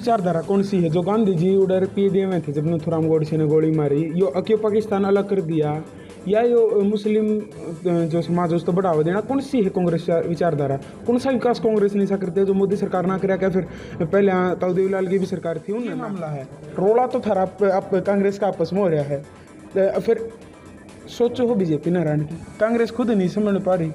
विचारधारा कौन सी है? जो गांधी जी उधर पीडीए में थे जब नथुराम गोडसे ने गोली मारी, यो क्यों पाकिस्तान अलग कर दिया, या यो मुस्लिम जो समाज है उसको बढ़ावा देना, कौन सी है कांग्रेस विचारधारा? कौन सा विकास कांग्रेस नहीं सा करते जो मोदी सरकार ना करे? क्या फिर पहले यहाँ ताऊ देवीलाल की भी सरकार थी, उनमें मामला है। रोला तो था आप कांग्रेस का आपस में हो रहा है। फिर सोचो हो बीजेपी नारायण की, कांग्रेस खुद नहीं समझ पा रही,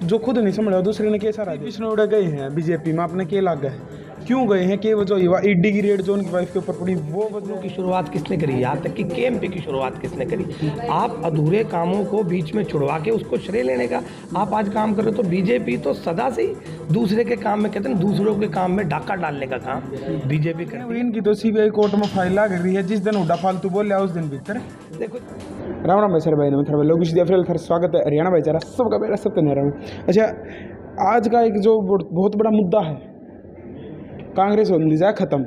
जो खुद नहीं समझ रहा दूसरे ने कैसा रहा। विष्णु उड़े गए हैं बीजेपी में, आपने क्या लग गए, क्यों गए हैं? कि वो जो ईडी की रेड जो उनकी वाइफ के ऊपर पड़ी, वो बदलों की शुरुआत किसने करी? यहाँ तक कि केएमपी की शुरुआत किसने करी? आप अधूरे कामों को बीच में छुड़वा के उसको श्रेय लेने का आप आज काम कर रहे हो। तो बीजेपी तो सदा से ही दूसरे के काम में, कहते हैं दूसरों के काम में डाका डालने का काम बीजेपी कर रही है। इनकी तो सीबीआई कोर्ट में फाइल लग रही है, जिस दिन उड़ा फालतू बोल उस दिन भीतर देखो। राम राम भाई सर, भाई नमस्कार लोग, फिर स्वागत है हरियाणा भाईचारा सबका मेरा सबका नहरा में। अच्छा, आज का एक जो बहुत बड़ा मुद्दा है, कांग्रेस होने जाए खत्म।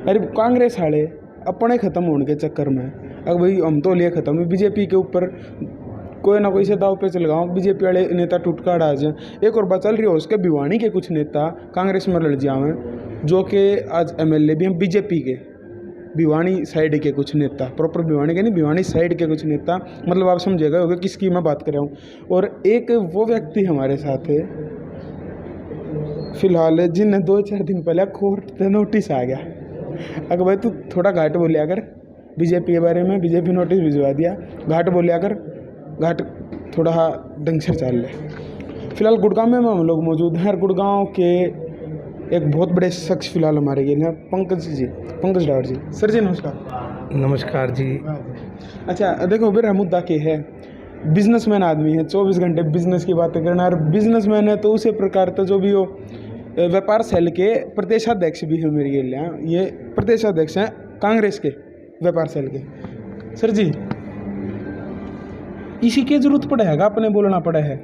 अरे कांग्रेस वाले अपने ख़त्म होने के चक्कर में अब भाई हम तो लिए ख़त्म, बीजेपी के ऊपर कोई ना कोई से दाव पे चल गया। बीजेपी वाले नेता टूटकाड़ आ जाए। एक और बात चल रही है, उसके भिवानी के कुछ नेता कांग्रेस में लड़ जाए, जो कि आज एमएलए भी हैं बीजेपी के, भिवानी साइड के कुछ नेता, प्रॉपर भिवानी के नहीं, भिवानी साइड के कुछ नेता, मतलब आप समझेगा होगा किसकी मैं बात कर रहा हूँ। और एक वो व्यक्ति हमारे साथ है फिलहाल, जिन्हें 2-4 दिन पहले कोर्ट से नोटिस आ गया, अगर भाई तू थोड़ा घाट बोलिया कर बीजेपी के बारे में, बीजेपी नोटिस भिजवा दिया, घाट बोलिया कर, घाट थोड़ा ढंग से चल ले। फिलहाल गुड़गांव में हम लोग मौजूद हैं। गुड़गांव के एक बहुत बड़े शख्स फिलहाल हमारे लिए हैं, पंकज डावर जी। सर जी नमस्कार। नमस्कार जी। अच्छा देखो, मेरा मुद्दा क्या है, बिजनेसमैन आदमी है, 24 घंटे बिजनेस की बातें करना, और बिजनेसमैन है तो उसी प्रकार तो जो भी हो व्यापार सेल के प्रदेशाध्यक्ष भी है मेरे लिए, ये प्रदेशाध्यक्ष हैं कांग्रेस के व्यापार सेल के। सर जी इसी की जरूरत पड़ेगा, अपने बोलना पड़ा है।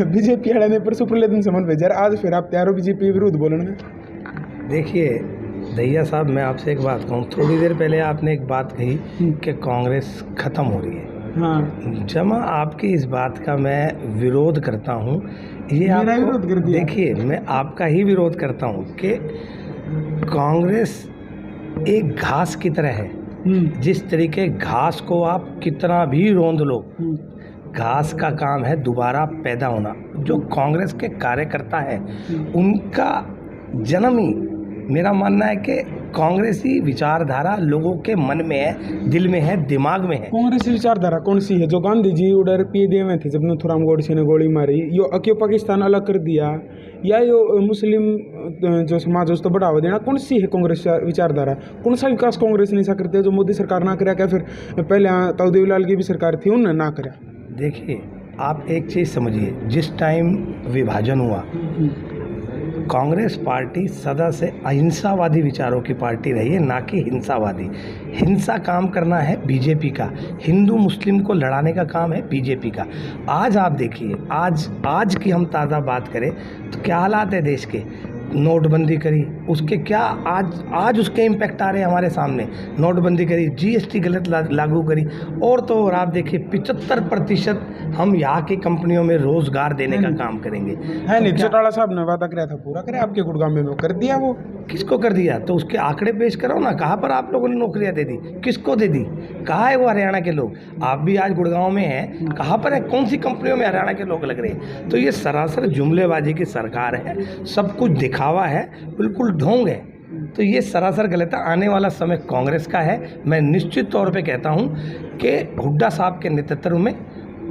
बीजेपी वाले ने परसों पहले दिन समझ भेजा, आज फिर आप तैयार हो बीजेपी विरुद्ध बोलने में। देखिए दैया साहब, मैं आपसे एक बात कहूँ, थोड़ी देर पहले आपने एक बात कही कि कांग्रेस ख़त्म हो रही है। हाँ, जमा आपकी इस बात का मैं विरोध करता हूँ। ये मेरा विरोध कर दिया। देखिए, मैं आपका ही विरोध करता हूँ कि कांग्रेस एक घास की तरह है। जिस तरीके घास को आप कितना भी रोंद लो, घास का काम है दोबारा पैदा होना। जो कांग्रेस के कार्यकर्ता है उनका जन्म ही, मेरा मानना है कि कांग्रेसी विचारधारा लोगों के मन में है, दिल में है, दिमाग में है। कांग्रेसी विचारधारा कौन सी है? जो गांधी जी उधर पीडीए में थे जब नथुराम गोडसे ने गोली मारी, यो क्यों पाकिस्तान अलग कर दिया, या यो मुस्लिम जो समाज है उसको बढ़ावा देना, कौन सी है कांग्रेस विचारधारा? कौन सा विकास कांग्रेस नहीं सा करते जो मोदी सरकार ना करे? क्या फिर पहले यहाँ ताऊ देवीलाल की भी सरकार थी, उन्होंने ना करा? देखिए, आप एक चीज़ समझिए, जिस टाइम विभाजन हुआ, कांग्रेस पार्टी सदा से अहिंसावादी विचारों की पार्टी रही है, ना कि हिंसावादी। हिंसा काम करना है बीजेपी का, हिंदू मुस्लिम को लड़ाने का काम है बीजेपी का। आज आप देखिए, आज की हम ताज़ा बात करें तो क्या हालात है देश के। नोटबंदी करी, उसके क्या आज उसके इम्पैक्ट आ रहे हैं हमारे सामने। नोटबंदी करी, जीएसटी गलत लागू करी, और तो और आप देखिए 75% हम यहाँ की कंपनियों में रोजगार देने का काम करेंगे। है नहीं, चौटाला साहब ने वादा कराया था पूरा करे, आपके गुड़गांव में वो कर दिया। वो किसको कर दिया? तो उसके आंकड़े पेश करो ना, कहाँ पर आप लोगों ने नौकरियाँ दे दी, किसको दे दी, कहाँ है वो हरियाणा के लोग? आप भी आज गुड़गांव में हैं, कहाँ पर है, कौन सी कंपनियों में हरियाणा के लोग लग रहे हैं? तो ये सरासर जुमलेबाजी की सरकार है, सब कुछ दिखावा है, बिल्कुल ढोंग है। तो ये सरासर गलत है। आने वाला समय कांग्रेस का है। मैं निश्चित तौर पे कहता हूँ कि हुड्डा साहब के नेतृत्व में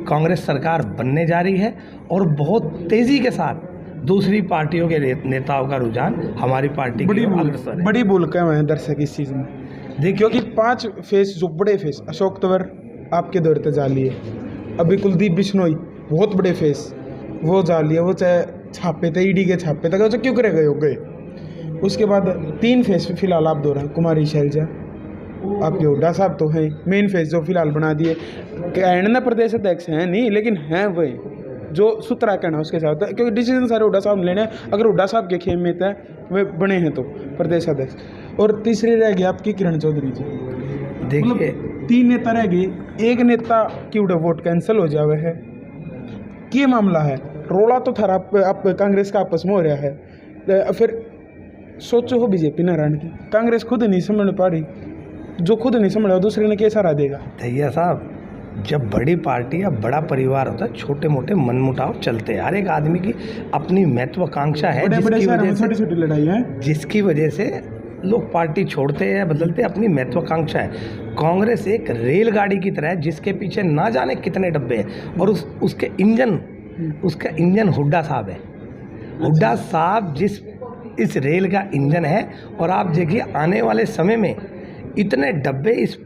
कांग्रेस सरकार बनने जा रही है, और बहुत तेज़ी के साथ दूसरी पार्टियों के नेताओं का रुझान हमारी पार्टी की अग्रसर है। बड़ी भूल कर मैं दर्शक इस चीज़ में देखिए, क्योंकि 5 फेस जो बड़े फेस, अशोक तंवर आपके दौर तक जा लिए, अभी कुलदीप बिश्नोई बहुत बड़े फेस वो जा लिए, वो चाहे छापे थे, ईडी के छापे तक क्यों करे गए हो गए। उसके बाद 3 फेस फिलहाल आप दो रहे हैं, कुमारी शैलजा, आपके हुड्डा साहब तो हैं मेन फेस जो फिलहाल बना दिए। कहना प्रदेश अध्यक्ष हैं नहीं, लेकिन हैं वही जो सूत्रा कहना उसके साथ, क्योंकि डिसीजन सारे हुड्डा साहब लेने, अगर हुड्डा साहब के खेम में था वे बने हैं तो प्रदेश अध्यक्ष। और तीसरी रह गई आपकी किरण चौधरी जी। देखिए 3 नेता रह गए, एक नेता की उड़ा वोट कैंसिल हो जावे है, क्या मामला है? रोला तो था आप कांग्रेस का आपस में हो रहा है। फिर सोचो हो बीजेपी न हराने की, कांग्रेस खुद नहीं समझ पा रही, जो खुद नहीं समझ रहा दूसरे ने कैसा हरा देगा। भैया साहब, जब बड़ी पार्टी या बड़ा परिवार होता है, छोटे मोटे मनमुटाव चलते हैं। हर एक आदमी की अपनी महत्वाकांक्षा है, बड़े बड़े शहरों में छोटी छोटी लड़ाई है, जिसकी वजह से लोग पार्टी छोड़ते हैं, बदलते हैं। अपनी महत्वाकांक्षा है। कांग्रेस एक रेलगाड़ी की तरह है, जिसके पीछे ना जाने कितने डब्बे हैं, और उसका इंजन हुड्डा साहब है। हुड्डा साहब इस रेल का इंजन है, और आप देखिए आने वाले समय में इतने डब्बे इस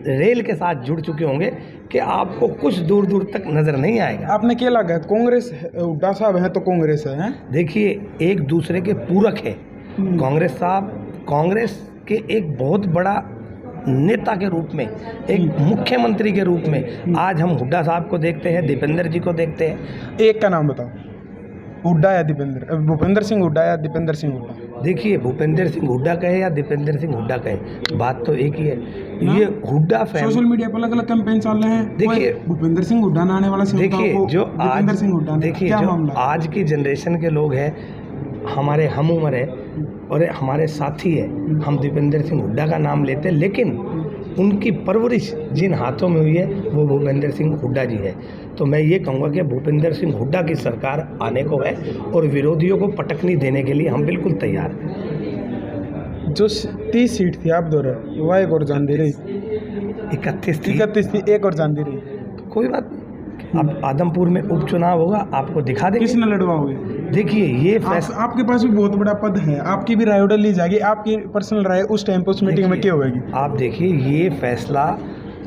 रेल के साथ जुड़ चुके होंगे कि आपको कुछ दूर दूर तक नजर नहीं आएगा। आपने क्या लगा कांग्रेस हुड्डा साहब है तो कांग्रेस है? देखिए, एक दूसरे के पूरक है। कांग्रेस साहब कांग्रेस के एक बहुत बड़ा नेता के रूप में, एक मुख्यमंत्री के रूप में आज हम हुड्डा साहब को देखते हैं, दीपेंद्र जी को देखते हैं। एक का नाम बताओ, हुड्डा या दीपेंद्र, भूपेंद्र सिंह हुड्डा या दीपेंद्र सिंह हुड्डा? देखिए, भूपेंद्र सिंह हुड्डा कहे या दीपेंद्र सिंह हुड्डा कहे, बात तो एक ही है। ये हुड्डा सोशल मीडिया पर अलग अलग कैंपेन चल रहे हैं। देखिए, भूपेंद्र सिंह हुड्डा ने आने वाला, देखिए जो आज, देखिए जो आज आज की जनरेशन के लोग हैं, हमारे हम उम्र है और हमारे साथी है, हम दीपेंद्र सिंह हुड्डा का नाम लेते हैं, लेकिन उनकी परवरिश जिन हाथों में हुई है वो भूपेंद्र सिंह हुड्डा जी है। तो मैं ये कहूँगा कि भूपेंद्र सिंह हुड्डा की सरकार आने को है, और विरोधियों को पटकनी देने के लिए हम बिल्कुल तैयार हैं। जो 30 सीट थी आप दौरे, वह एक और जान दे रही, 31 थी, एक और जान दे रही। तो कोई बात नहीं, अब आदमपुर में उपचुनाव होगा, आपको दिखा देंगे किसने लड़वाओगे। देखिए, ये फैसला आपके पास भी बहुत बड़ा पद है, आपकी भी राय ऑर्डर ली जाएगी, आपकी पर्सनल राय उस टाइम पर उस मीटिंग में क्या होगी। आप देखिए, ये फैसला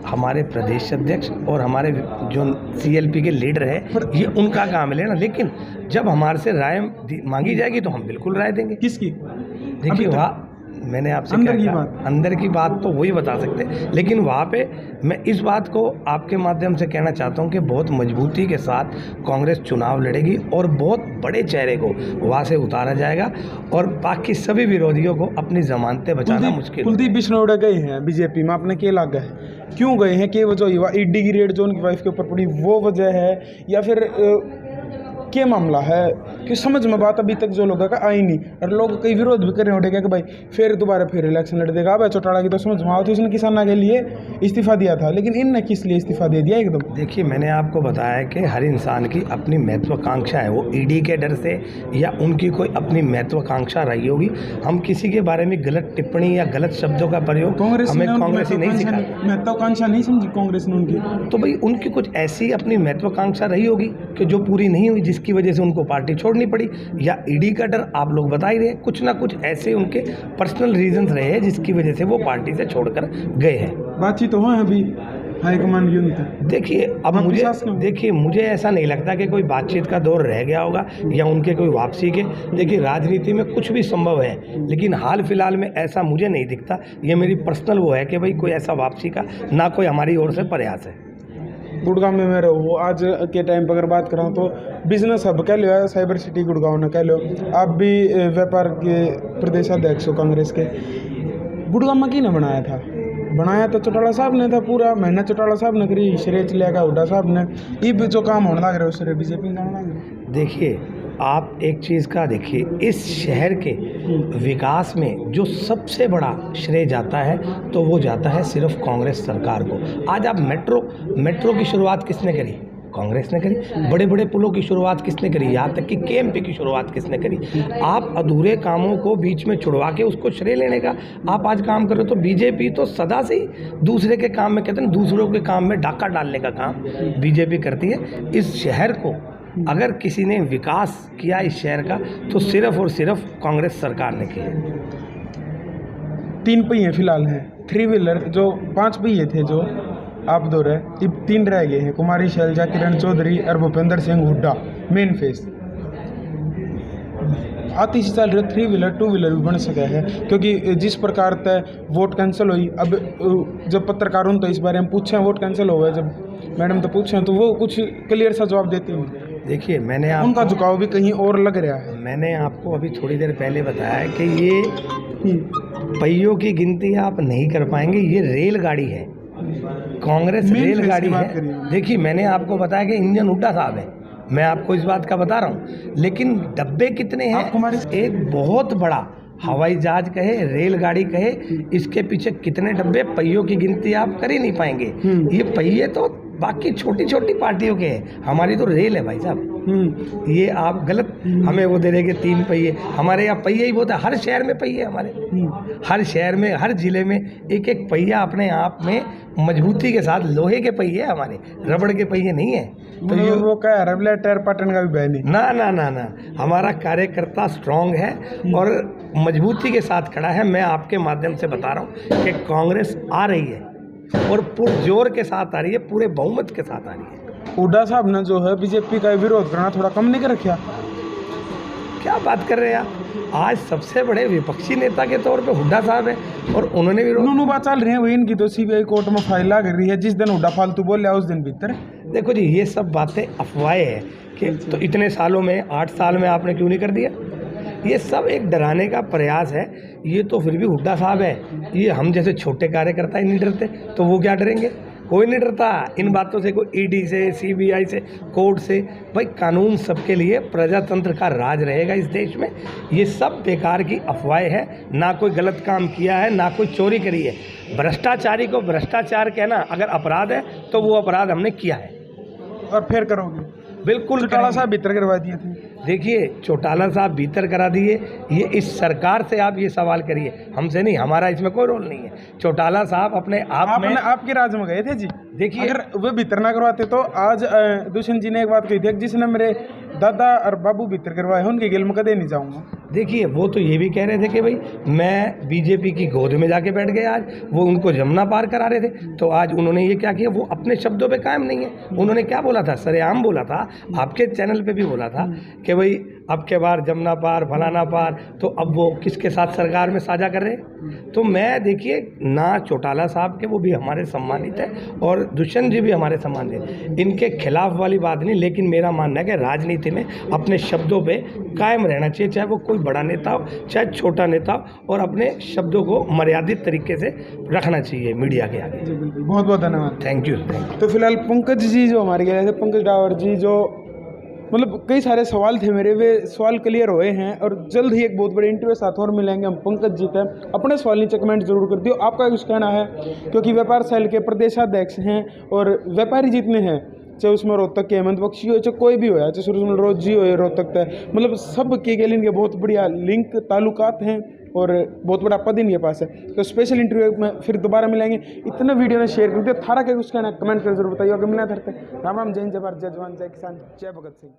हमारे प्रदेश अध्यक्ष और हमारे जो CLP के लीडर है, ये उनका काम है लेना, लेकिन जब हमारे से राय मांगी जाएगी तो हम बिल्कुल राय देंगे। किसकी? देखिए, वहाँ मैंने आपसे अंदर की बात तो वही बता सकते, लेकिन वहाँ पे मैं इस बात को आपके माध्यम से कहना चाहता हूँ कि बहुत मजबूती के साथ कांग्रेस चुनाव लड़ेगी, और बहुत बड़े चेहरे को वहाँ से उतारा जाएगा, और बाकी सभी विरोधियों को अपनी जमानतें बचाना मुश्किल। कुलदीप बिश्नोई गए हैं बीजेपी में, आपने क्या लगा है, क्यों गए हैं? कि वो जो ED की रेड जो उनकी वाइफ के ऊपर पड़ी वो वजह है, या फिर क्या मामला है कि समझ में बात अभी तक जो लोगों का आई नहीं, और लोग कई विरोध भी कर रहे उठेगा कि भाई फिर दोबारा इलेक्शन लड़ देगा। अब चौटाला की तो समझ में आती, उसने किसाना के लिए इस्तीफा दिया था, लेकिन इनने किस लिए इस्तीफा दे दिया एकदम? देखिए, मैंने आपको बताया कि हर इंसान की अपनी महत्वाकांक्षा है, वो ED के डर से या उनकी कोई अपनी महत्वाकांक्षा रही होगी। हम किसी के बारे में गलत टिप्पणी या गलत शब्दों का प्रयोग हमें कांग्रेस ही नहीं सिखाता। महत्वाकांक्षा नहीं समझी कांग्रेस ने उनकी, तो भाई उनकी कुछ ऐसी अपनी महत्वाकांक्षा रही होगी कि जो पूरी नहीं हुई, जिसकी वजह से उनको पार्टी छोड़नी पड़ी, या ED का डर आप लोग बता ही रहे, कुछ ना कुछ ऐसे उनके पर्सनल रीजंस रहे हैं जिसकी वजह से वो पार्टी से छोड़कर गए हैं। बातचीत तो है अभी हाईकमान यूनिट। देखिए, अब मुझे ऐसा नहीं लगता कि कोई बातचीत का दौर रह गया होगा या उनके कोई वापसी के। देखिए, राजनीति में कुछ भी संभव है, लेकिन हाल फिलहाल में ऐसा मुझे नहीं दिखता। ये मेरी पर्सनल वो है कि भाई कोई ऐसा वापसी का ना कोई हमारी ओर से प्रयास है। गुड़गांव में मैं रहूँ आज के टाइम पर अगर बात करूँ तो बिजनेस हब कह लो, साइबर सिटी गुड़गांव ने कह लो, आप भी व्यापार के प्रदेशाध्यक्ष हो कांग्रेस के। गुड़गांव में किसने बनाया तो चौटाला साहब ने था, पूरा मेहनत चौटाला साहब ने करी, श्रेय चलेगा गया हुड्डा साहब ने। ये भी जो काम होने लग रहा है उससे बीजेपी का होने लग रहा। देखिए, आप एक चीज़ का देखिए, इस शहर के विकास में जो सबसे बड़ा श्रेय जाता है तो वो जाता है सिर्फ कांग्रेस सरकार को। आज आप मेट्रो की शुरुआत किसने करी? कांग्रेस ने करी। बड़े बड़े पुलों की शुरुआत किसने करी? यहाँ तक कि KMP की शुरुआत किसने करी? आप अधूरे कामों को बीच में छुड़वा के उसको श्रेय लेने का आप आज काम कर रहे हो। तो बीजेपी तो सदा से ही दूसरे के काम में, कहते हैं दूसरों के काम में डाका डालने का काम बीजेपी करती है। इस शहर को अगर किसी ने विकास किया इस शहर का तो सिर्फ और सिर्फ कांग्रेस सरकार ने किया। 3 पहिए फिलहाल हैं, 3 व्हीलर जो 5 पहिए थे जो आप दो रहे, 3 रह गए हैं, कुमारी शैलजा, किरण चौधरी और भूपेंद्र सिंह हुड्डा मेन फेस। आती सी चल रही 3 व्हीलर 2 व्हीलर भी बन सका है, क्योंकि जिस प्रकार तय वोट कैंसिल हुई। अब जब पत्रकारों तो इस बारे में पूछे वोट कैंसिल हो गए, जब मैडम तो पूछे तो वो कुछ क्लियर सा जवाब देती नहीं। देखिए, मैंने उनका झुकाव भी कहीं और लग रहा है। मैंने आपको अभी थोड़ी देर पहले बताया कि ये पहियों की गिनती आप नहीं कर पाएंगे, ये रेलगाड़ी है, कांग्रेस रेलगाड़ी है। देखिए, मैंने आपको बताया कि इंजन हुड्डा साहब है, मैं आपको इस बात का बता रहा हूँ, लेकिन डब्बे कितने हैं? एक बहुत बड़ा हवाई जहाज कहे, रेलगाड़ी कहे, इसके पीछे कितने डब्बे पहियों की गिनती आप कर ही नहीं पाएंगे। ये पहिए तो बाकी छोटी छोटी पार्टियों के हैं, हमारी तो रेल है भाई साहब। ये आप गलत हमें वो दे रहे कि 3 पहिए, हमारे यहाँ पहिए ही बहुत है, हर शहर में पहिए हमारे, हर शहर में, हर जिले में एक एक पहिया अपने आप में मजबूती के साथ, लोहे के पहिए हमारे, रबड़ के पहिए नहीं है। तो ये वो क्या है, रबले टायर पाटन का भी बहन नहीं। ना ना ना ना, हमारा कार्यकर्ता स्ट्रांग है और मजबूती के साथ खड़ा है। मैं आपके माध्यम से बता रहा हूँ कि कांग्रेस आ रही है और पुरजोर के साथ आ रही है, पूरे बहुमत के साथ आ रही है। हुड्डा साहब ने जो है बीजेपी का विरोध करना थोड़ा कम नहीं कर रखा? क्या बात कर रहे हैं आप? आज सबसे बड़े विपक्षी नेता के तौर पे हुड्डा साहब है और उन्होंने भी दोनों बात चल रही है, वही इनकी तो सीबीआई कोर्ट में फाइल लग रही है, जिस दिन हुड्डा फालतू बोल रहा उस दिन भीतर। देखो जी, ये सब बातें अफवाहें हैं कि तो इतने सालों में, 8 साल में आपने क्यों नहीं कर दिया? ये सब एक डराने का प्रयास है। ये तो फिर भी हुड्डा साहब है, ये हम जैसे छोटे कार्यकर्ता ही नहीं डरते, तो वो क्या डरेंगे? कोई नहीं डरता इन बातों से, कोई ईडी से, सीबीआई से, कोर्ट से। भाई कानून सबके लिए, प्रजातंत्र का राज रहेगा इस देश में। ये सब बेकार की अफवाहें हैं, ना कोई गलत काम किया है, ना कोई चोरी करी है। भ्रष्टाचारी को भ्रष्टाचार कहना अगर अपराध है तो वो अपराध हमने किया है और फिर करोगे? बिल्कुल। चौटाला साहब भीतर करवा दिए थे। देखिए, चौटाला साहब भीतर करा दिए, ये इस सरकार से आप ये सवाल करिए, हमसे नहीं, हमारा इसमें कोई रोल नहीं है। चौटाला साहब अपने आप में, आपके राज्य में गए थे जी। देखिए, अगर वे भीतर ना करवाते तो आज दुष्यंत जी ने एक बात कही थी, जिसने मेरे दादा और बाबू भीतर करवाए हैं उनके गिल में कदे नहीं जाऊंगा। देखिए, वो तो ये भी कह रहे थे कि भाई मैं बीजेपी की गोद में जाके बैठ गए, आज वो उनको जमुना पार करा रहे थे। तो आज उन्होंने ये क्या किया, वो अपने शब्दों पे कायम नहीं है। उन्होंने क्या बोला था, सरेआम बोला था, आपके चैनल पे भी बोला था कि भाई अब के बार जमुना पार, फलाना पार, तो अब वो किसके साथ सरकार में साझा कर रहे हैं। तो मैं, देखिए ना, चौटाला साहब के, वो भी हमारे सम्मानित है और दुष्यंत जी भी हमारे सम्मानित, इनके खिलाफ वाली बात नहीं, लेकिन मेरा मानना है कि राजनीति में अपने शब्दों पे कायम रहना चाहिए, चाहे वो कोई बड़ा नेता हो चाहे छोटा नेता हो, और अपने शब्दों को मर्यादित तरीके से रखना चाहिए मीडिया के आगे। बहुत बहुत धन्यवाद। Thank you. तो फिलहाल पंकज जी जो हमारे गए थे, पंकज डावर जी, जो मतलब कई सारे सवाल थे मेरे, वे सवाल क्लियर हुए हैं और जल्द ही एक बहुत बड़े इंटरव्यू साथ और मिलेंगे हम पंकज जी थे। अपने सवाल नीचे कमेंट जरूर कर दियो, आपका कुछ कहना है, क्योंकि व्यापार सेल के प्रदेशाध्यक्ष हैं और व्यापारी जितने हैं, चाहे उसमें रोहतक के हेमंत बख्शी हो, चाहे कोई भी हो, चाहे सूरजमल रोज जी हो, रोहतक तक, मतलब सब के इनके बहुत बढ़िया लिंक ताल्लुकात हैं और बहुत बड़ा पद इनके पास है। तो स्पेशल इंटरव्यू में फिर दोबारा मिलेंगे। इतना वीडियो ने शेयर कर दिया, थारा क्या कुछ कहना कमेंट कर जरूर बताइए। अगर मिलना धरते राम राम, जय हिंद, जय भारत, जय जवान, जय किसान, जय भगत सिंह।